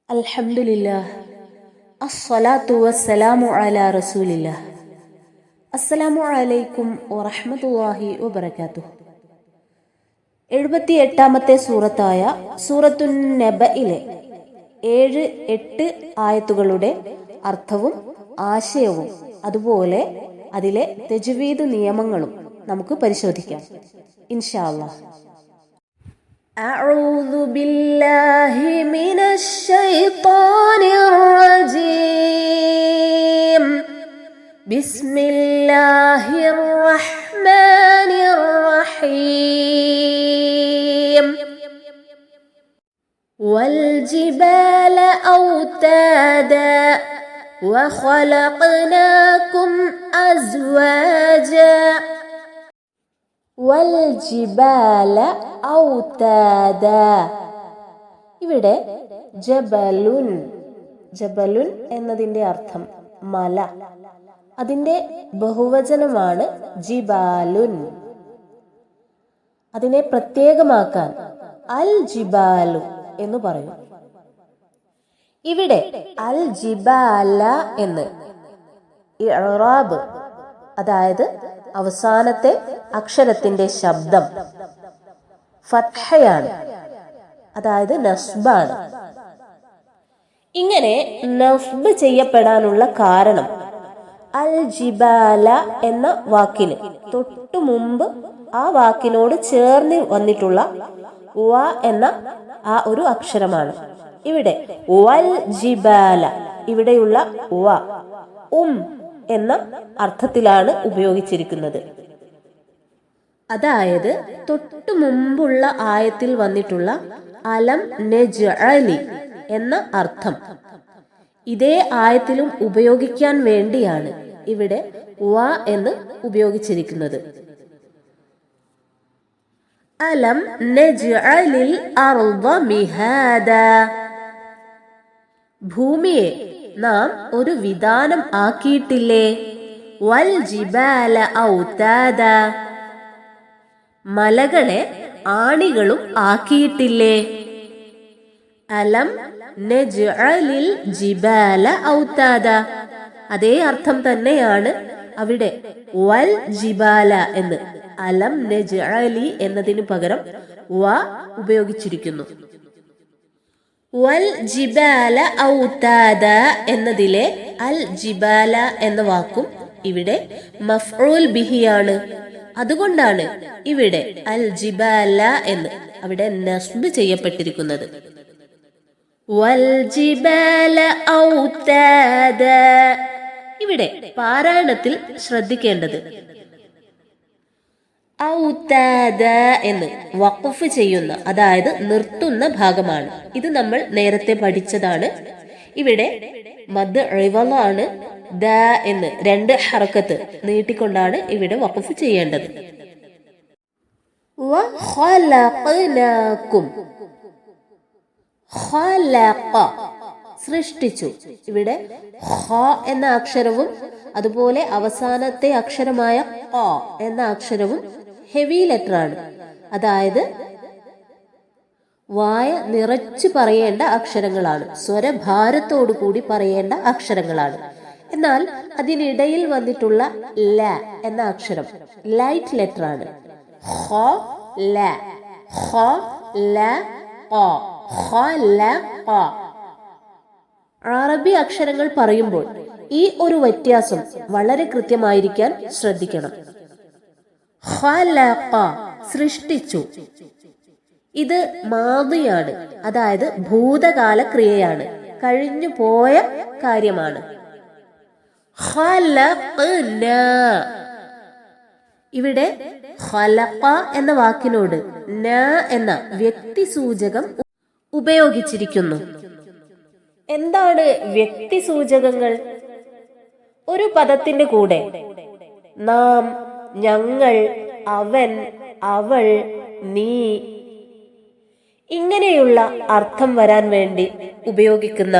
അൽഹംദുലില്ലാഹ് അസ്സലാത്തു വസ്സലാമു അലാ റസൂലില്ലാഹ്. അസ്സലാമു അലൈക്കും വറഹ്മത്തുള്ളാഹി വബറകാതുഹു. 78-ാമത്തെ സൂറത്തായ സൂറത്തുൻ നബഇലെ 7-8 ആയത്തുകളുടെ അർത്ഥവും ആശയവും അതുപോലെ അതിലെ തജ്വീദ് നിയമങ്ങളും നമുക്ക് പരിശോധിക്കാം ഇൻഷാ അല്ലാഹ്. أعوذ بالله من الشيطان الرجيم. بسم الله الرحمن الرحيم. والجبال أوتادا وخلقناكم أزواجا. വൽജിബാല ഔതാദ. ഇവിടെ ജബലുൻ എന്നതിന്റെ അർത്ഥം മല. അതിന്റെ ബഹുവചനമാണ് ജിബാലുൻ. അതിനെ പ്രത്യേകമാക്കാൻ അൽ ജിബാലു എന്ന് പറയും. ഇവിടെ അൽ ജിബാല എന്ന് ഇഅ്റാബ്, അതായത് അവസാനത്തെ അക്ഷരത്തിന്റെ ശബ്ദം ഫത്ഹയാണ്, അതായത് നസ്ബാണ്. ഇങ്ങനെ നസ്ബ് ചെയ്യപ്പെടാനുള്ള കാരണം അൽ ജിബാല എന്ന വാക്കിന് തൊട്ടു മുമ്പ് ആ വാക്കിനോട് ചേർന്ന് വന്നിട്ടുള്ള വ എന്ന ആ ഒരു അക്ഷരമാണ്. ഇവിടെ വൽ ജിബാല, ഇവിടെയുള്ള വ എന്ന അർത്ഥത്തിലാണ് ഉപയോഗിച്ചിരിക്കുന്നത്. അതായത് തൊട്ടു മുമ്പുള്ള ആയത്തിൽ വന്നിട്ടുള്ള അലം നജ്അലി എന്ന അർത്ഥം ഇതേ ആയത്തിലും ഉപയോഗിക്കാൻ വേണ്ടിയാണ് ഇവിടെ വ എന്ന് ഉപയോഗിച്ചിരിക്കുന്നത്. അലം നജ്അലിൽ അർദ മിഹാദാ. ഭൂമിയെ നാം ഒരു വിധാനം ആക്കിയിട്ടില്ലേ? വൽ ജിബാല ഔതാദ. മലകളെ ആണികളും ആക്കിയിട്ടില്ലേ? അലം നജ്അലിൽ ജിബാല ഔതാദ. അതേ അർത്ഥം തന്നെയാണ് അവിടെ വൽ ജിബാല എന്ന് അലം നജ്അലി എന്നതിനു പകരം വ ഉപയോഗിച്ചിരിക്കുന്നു. വൽ ജിബാല ഔതാദ എന്നതിലെ അൽ ജിബാല എന്ന വാക്കും ഇവിടെ മഫ്ഊൽ ബിഹിയാണ്. അതുകൊണ്ടാണ് ഇവിടെ അൽ ജിബാല എന്ന് അവിടെ നസ്ബ് ചെയ്യപ്പെട്ടിരിക്കുന്നത്. വൽ ജിബാല ഔതാദ. ഇവിടെ പാരായണത്തിൽ ശ്രദ്ധിക്കേണ്ടത് ഔതാദ എന്ന് വഖഫ് ചെയ്യുന്ന, അതായത് നിർത്തുന്ന ഭാഗമാണ്. ഇത് നമ്മൾ നേരത്തെ പഠിച്ചതാണ്. ഇവിടെ മദ് ഇവളാണ്. ദ എന്ന് 2 ഹർക്കത്ത് നീട്ടിക്കൊണ്ടാണ് ഇവിടെ വഖഫ് ചെയ്യേണ്ടത്. വഖലഖനാകും. ഖലഖ സൃഷ്ടിച്ചു. ഇവിടെ ഖ എന്ന അക്ഷരവും അതുപോലെ അവസാനത്തെ അക്ഷരമായ ഖ എന്ന അക്ഷരവും ഹെവി ലെറ്റർ ആണ്. അതായത് വായ നിറച്ചു പറയേണ്ട അക്ഷരങ്ങളാണ്, സ്വരഭാരത്തോടു കൂടി പറയേണ്ട അക്ഷരങ്ങളാണ്. എന്നാൽ അതിനിടയിൽ വന്നിട്ടുള്ള ല എന്ന അക്ഷരം ലൈറ്റ് ലെറ്റർ ആണ്. ഖ ല ഖ ല ഖ ഖ ല ഖ. അറബി അക്ഷരങ്ങൾ പറയുമ്പോൾ ഈ ഒരു വ്യത്യാസം വളരെ കൃത്യമായിരിക്കാൻ ശ്രദ്ധിക്കണം. ഖലഖ സൃഷ്ടിച്ചു. ഇത് മാദിയാണ്, അതായത് ഭൂതകാല ക്രിയയാണ്, കഴിഞ്ഞു പോയ കാര്യമാണ്. ഖലഖന. ഇവിടെ ഖലഖ എന്ന വാക്കിനോട് ന എന്ന വ്യക്തി സൂചകം ഉപയോഗിച്ചിരിക്കുന്നു. എന്താണ് വ്യക്തി സൂചകങ്ങൾ? ഒരു പദത്തിന്റെ കൂടെ നാം, ഞങ്ങൾ, അവൻ, അവൾ, നീ ഇങ്ങനെയുള്ള അർത്ഥം വരാൻ വേണ്ടി ഉപയോഗിക്കുന്ന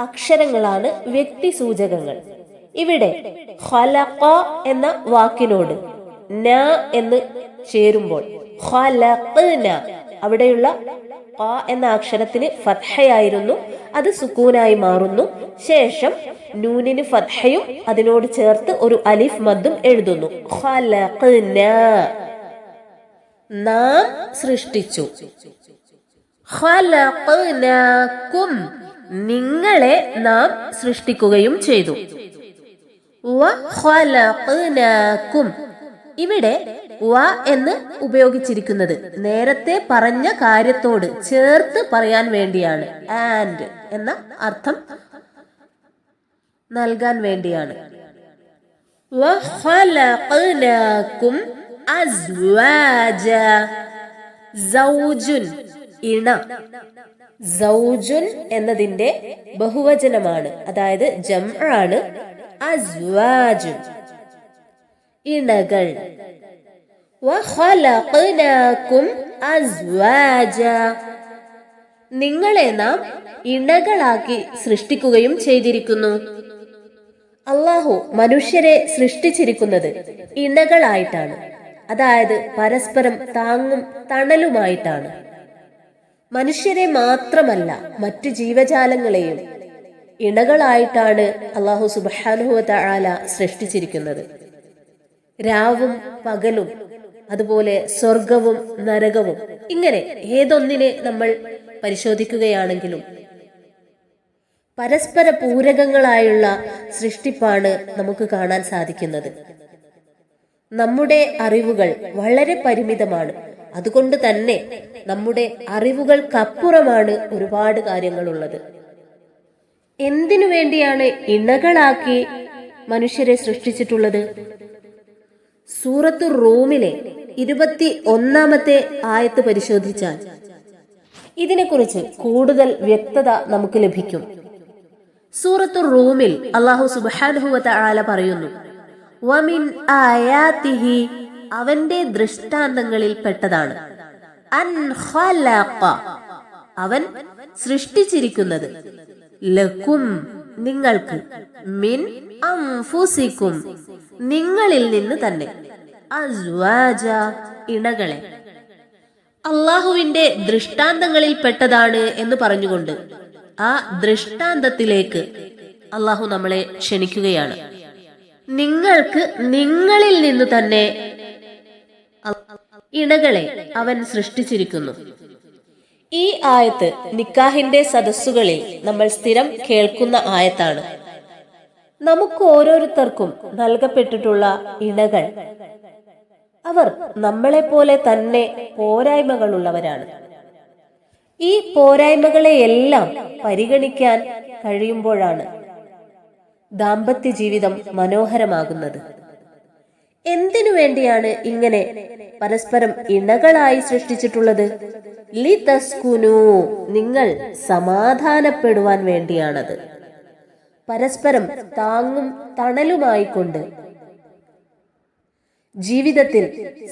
അക്ഷരങ്ങളാണ് വ്യക്തി സൂചകങ്ങൾ. ഇവിടെ ഖലഖ എന്ന വാക്കിനോട് ന എന്ന് ചേരുമ്പോൾ ഖലഖ്ന, അവിടെയുള്ള ഖ എന്ന അക്ഷരത്തിന് ഫത്ഹയായിരുന്നു, അത് സുക്കൂനായി മാറുന്നു. ശേഷം നൂനിന് ഫത്ഹയും അതിനോട് ചേർത്ത് ഒരു അലിഫ് മദ്ദും എഴുതുന്നു. ഖലഖ്നാ, നാം സൃഷ്ടിച്ചു. ഖലഖ്നാകും, നിങ്ങളെ നാം സൃഷ്ടിക്കുകയും ചെയ്തു. വഖലഖ്നാകും, ഇവിടെ വ എന്ന് ഉപയോഗിച്ചിരിക്കുന്നത് നേരത്തെ പറഞ്ഞ കാര്യത്തോട് ചേർത്ത് പറയാൻ വേണ്ടിയാണ്. ആൻഡ് എന്ന അർത്ഥം നൽകാൻ വേണ്ടിയാണ്. വഖലഖ്നാകും അസ്വാജ, സൗജുൻ ഇണ. സൗജുൻ എന്നതിന്റെ ബഹുവചനമാണ്, അതായത് ജംആണ് അസ്വാജുൻ, ഇണകൾ. വഖലഖ്നാകും അസ്വാജ, നിങ്ങളെ നാം ഇണകളാക്കി സൃഷ്ടിക്കുകയും ചെയ്തിരിക്കുന്നു. അല്ലാഹു മനുഷ്യരെ സൃഷ്ടിച്ചിരിക്കുന്നത് ഇണകളായിട്ടാണ്, അതായത് പരസ്പരം താങ്ങും തണലുമായിട്ടാണ്. മനുഷ്യരെ മാത്രമല്ല മറ്റു ജീവജാലങ്ങളെയും ഇണകളായിട്ടാണ് അല്ലാഹു സുബ്ഹാനഹു വ തആല സൃഷ്ടിച്ചിരിക്കുന്നത്. രാവും പകലും, അതുപോലെ സ്വർഗവും നരകവും, ഇങ്ങനെ ഏതൊന്നിനെ നമ്മൾ പരിശോധിക്കുകയാണെങ്കിലും പരസ്പര പൂരകങ്ങളായുള്ള സൃഷ്ടിപ്പാണ് നമുക്ക് കാണാൻ സാധിക്കുന്നത്. നമ്മുടെ അറിവുകൾ വളരെ പരിമിതമാണ്. അതുകൊണ്ട് തന്നെ നമ്മുടെ അറിവുകൾക്കപ്പുറമാണ് ഒരുപാട് കാര്യങ്ങളുള്ളത്. എന്തിനു വേണ്ടിയാണ് ഇണകളാക്കി മനുഷ്യരെ സൃഷ്ടിച്ചിട്ടുള്ളത്? സൂറത്തു റൂമിലെ 21-ാമത്തെ ആയത്ത് പരിശോധിച്ചാൽ ഇതിനെക്കുറിച്ച് കൂടുതൽ വ്യക്തത നമുക്ക് ലഭിക്കും. സൂറത്തു റൂമിൽ അല്ലാഹു സുബ്ഹാനഹു വ തആല പറയുന്നു, വമിൻ ആയാതിഹി, അവന്റെ ദൃഷ്ടാന്തങ്ങളിൽ പെട്ടതാണ്, അൻ ഖലഖ, അവൻ സൃഷ്ടിച്ചിരിക്കുന്നത്, ലക്കും, നിങ്ങൾക്ക്, മിൻ അൻഫുസിക്കും, നിങ്ങളിൽ നിന്ന് തന്നെ, അസ്വാജ, ഇണകളെ. അള്ളാഹുവിന്റെ ദൃഷ്ടാന്തങ്ങളിൽ പെട്ടതാണ് എന്ന് പറഞ്ഞുകൊണ്ട് ആ ദൃഷ്ടാന്തത്തിലേക്ക് അള്ളാഹു നമ്മളെ ക്ഷണിക്കുകയാണ്. നിങ്ങൾക്ക് നിങ്ങളിൽ നിന്ന് തന്നെ ഇണകളെ അവൻ സൃഷ്ടിച്ചിരിക്കുന്നു. ഈ ആയത്ത് നിക്കാഹിന്റെ സദസ്സുകളിൽ നമ്മൾ സ്ഥിരം കേൾക്കുന്ന ആയത്താണ്. നമുക്ക് ഓരോരുത്തർക്കും നൽകപ്പെട്ടിട്ടുള്ള ഇണകൾ, അവർ നമ്മളെപ്പോലെ തന്നെ പോരായ്മകളുള്ളവരാണ്. ഈ പോരായ്മകളെയെല്ലാം പരിഗണിക്കാൻ കഴിയുമ്പോഴാണ് ദാമ്പത്യ ജീവിതം മനോഹരമാകുന്നത്. എന്തിനു വേണ്ടിയാണ് ഇങ്ങനെ പരസ്പരം ഇണകളായി സൃഷ്ടിച്ചിട്ടുള്ളത്? ലിതസ്കുനു, നിങ്ങൾ സമാധാനപ്പെടുവാൻ വേണ്ടിയാണത്. പരസ്പരം താങ്ങും തണലുമായിക്കൊണ്ട് ജീവിതത്തിൽ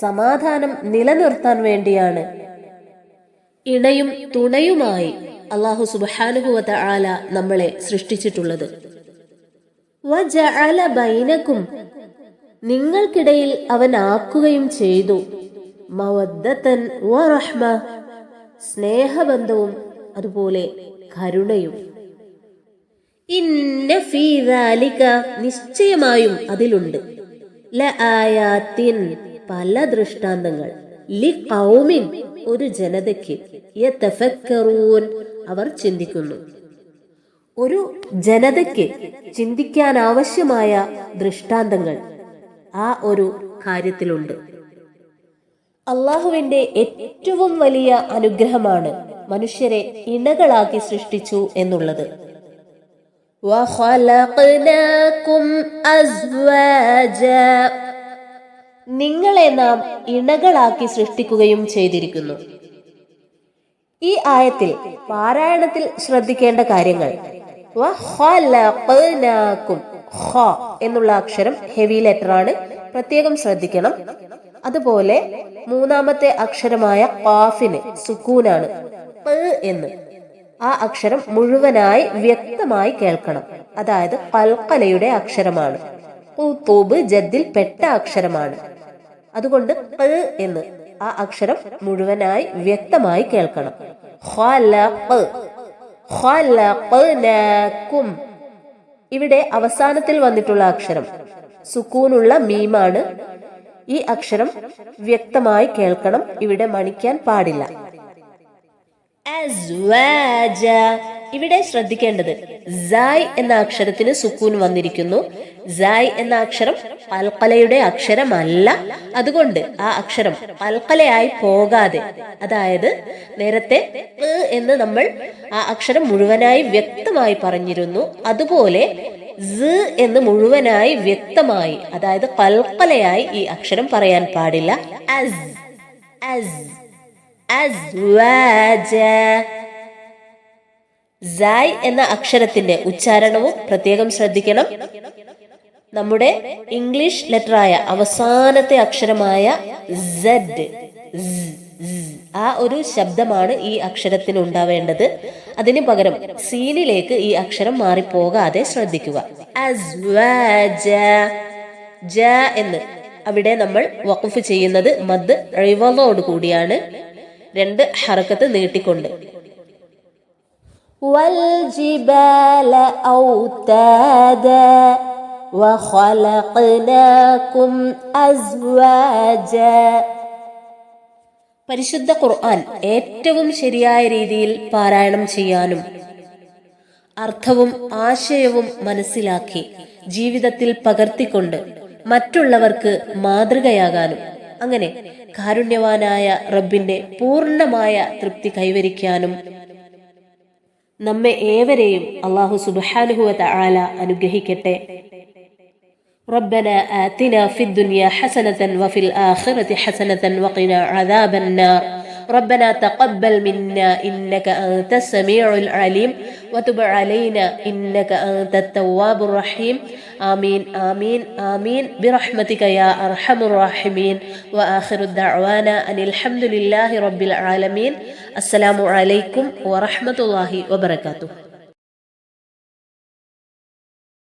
സമാധാനം നിലനിർത്താൻ വേണ്ടിയാണ് ഇണയും തുണയുമായി അല്ലാഹു സുബ്ഹാനഹു വ തആല നമ്മളെ സൃഷ്ടിച്ചിട്ടുള്ളത്. വജഅല ബൈനക്കും, നിങ്ങൾക്കിടയിൽ അവൻ ആക്കുകയും ചെയ്തു, മവദ്ദതൻ വറഹ്മ, സ്നേഹബന്ധവും അതുപോലെ കരുണയും. ഇന്ന ഫീ ദാലിക, നിശ്ചയമായും അതിലുണ്ട്, ലആയാത്തിൻ, പല ദൃഷ്ടാന്തങ്ങൾ, ലിഖൗമിൻ, ഒരു ജനതയ്ക്ക്, യതഫക്കറൂൻ, അവർ ചിന്തിക്കുന്നു. ഒരു ജനതയ്ക്ക് ചിന്തിക്കാൻ ആവശ്യമായ ദൃഷ്ടാന്തങ്ങൾ ആ ഒരു കാര്യത്തിലുണ്ട്. അള്ളാഹുവിന്റെ ഏറ്റവും വലിയ അനുഗ്രഹമാണ് മനുഷ്യരെ ഇണകളാക്കി സൃഷ്ടിച്ചു എന്നുള്ളത്. വഖലഖ്നാകും അസ്വാജ, നിങ്ങളെ നാം ഇണകളാക്കി സൃഷ്ടിക്കുകയും ചെയ്തിരിക്കുന്നു. ഈ ആയത്തിൽ പാരായണത്തിൽ ശ്രദ്ധിക്കേണ്ട കാര്യങ്ങൾ, വഖലഖ്നാകും, ഖ എന്നുള്ള അക്ഷരം ഹെവി ലെറ്റർ ആണ്, പ്രത്യേകം ശ്രദ്ധിക്കണം. അതുപോലെ മൂന്നാമത്തെ അക്ഷരമായ ഖാഫിന് സുക്കൂനാണ്, ഖ എന്ന്. ആ അക്ഷരം മുഴുവനായി വ്യക്തമായി കേൾക്കണം, അതായത് ഖൽഖലയുടെ അക്ഷരമാണ്. ഖുതൂബ് ജദ്ദിൽ പെട്ട അക്ഷരമാണ്. അതുകൊണ്ട് ഖ എന്ന് ആ അക്ഷരം മുഴുവനായി വ്യക്തമായി കേൾക്കണം. ഖലഖ് ഖലഖ്നാകും. ഇവിടെ അവസാനത്തിൽ വന്നിട്ടുള്ള അക്ഷരം സുക്കൂനുള്ള മീമാണ്. ഈ അക്ഷരം വ്യക്തമായി കേൾക്കണം, ഇവിടെ മണിക്കാൻ പാടില്ല. അസ്വാജ. ഇവിടെ ശ്രദ്ധിക്കേണ്ടത് സായ് എന്ന അക്ഷരത്തിന് സുക്കൂൻ വന്നിരിക്കുന്നു. സായ് എന്ന അക്ഷരം ഖൽഖലയുടെ അക്ഷരമല്ല. അതുകൊണ്ട് ആ അക്ഷരം ഖൽഖലയായി പോകാതെ, അതായത് നേരത്തെ എന്ന് നമ്മൾ ആ അക്ഷരം മുഴുവനായി വ്യക്തമായി പറഞ്ഞിരുന്നു, അതുപോലെ എന്ന് മുഴുവനായി വ്യക്തമായി, അതായത് ഖൽഖലയായി ഈ അക്ഷരം പറയാൻ പാടില്ല. Us us അസ്വാജ. സായ് എന്ന അക്ഷരത്തിന്റെ ഉച്ചാരണവും പ്രത്യേകം ശ്രദ്ധിക്കണം. നമ്മുടെ ഇംഗ്ലീഷ് ലെറ്ററായ അവസാനത്തെ അക്ഷരമായ സെഡ്, ആ ഒരു ശബ്ദമാണ് ഈ അക്ഷരത്തിന് ഉണ്ടാവേണ്ടത്. അതിനു പകരം സീനിലേക്ക് ഈ അക്ഷരം മാറിപ്പോകാതെ ശ്രദ്ധിക്കുക. അസ്വാജ. ജ എന്ന് അവിടെ നമ്മൾ വഖഫ് ചെയ്യുന്നത് മദ് ഇവളോട് കൂടിയാണ്, 2 ഹറക്കത്ത് നീട്ടിക്കൊണ്ട്. വൽജിബാല ഔതാദ വഖലഖ്നാകും അസ്വാജ. പരിശുദ്ധ ഖുർആൻ ഏറ്റവും ശരിയായ രീതിയിൽ പാരായണം ചെയ്യാനും അർത്ഥവും ആശയവും മനസ്സിലാക്കി ജീവിതത്തിൽ പകർത്തിക്കൊണ്ട് മറ്റുള്ളവർക്ക് മാതൃകയാകാനും അങ്ങനെ കാരുണ്യവാനായ റബ്ബിന്റെ പൂർണ്ണമായ തൃപ്തി കൈവരിക്കാനും നമ്മെ ഏവരെയും അല്ലാഹു സുബ്ഹാനഹു വ തആല അനുഗ്രഹിക്കട്ടെ. ربنا آتنا في الدنيا حسنة وفي الآخرة حسنة وقنا عذاب النار. ربنا تقبل منا إنك أنت السميع العليم وتب علينا إنك أنت التواب الرحيم. آمين آمين آمين برحمتك يا أرحم الراحمين. وآخر الدعوانا أن الحمد لله رب العالمين. السلام عليكم ورحمة الله وبركاته.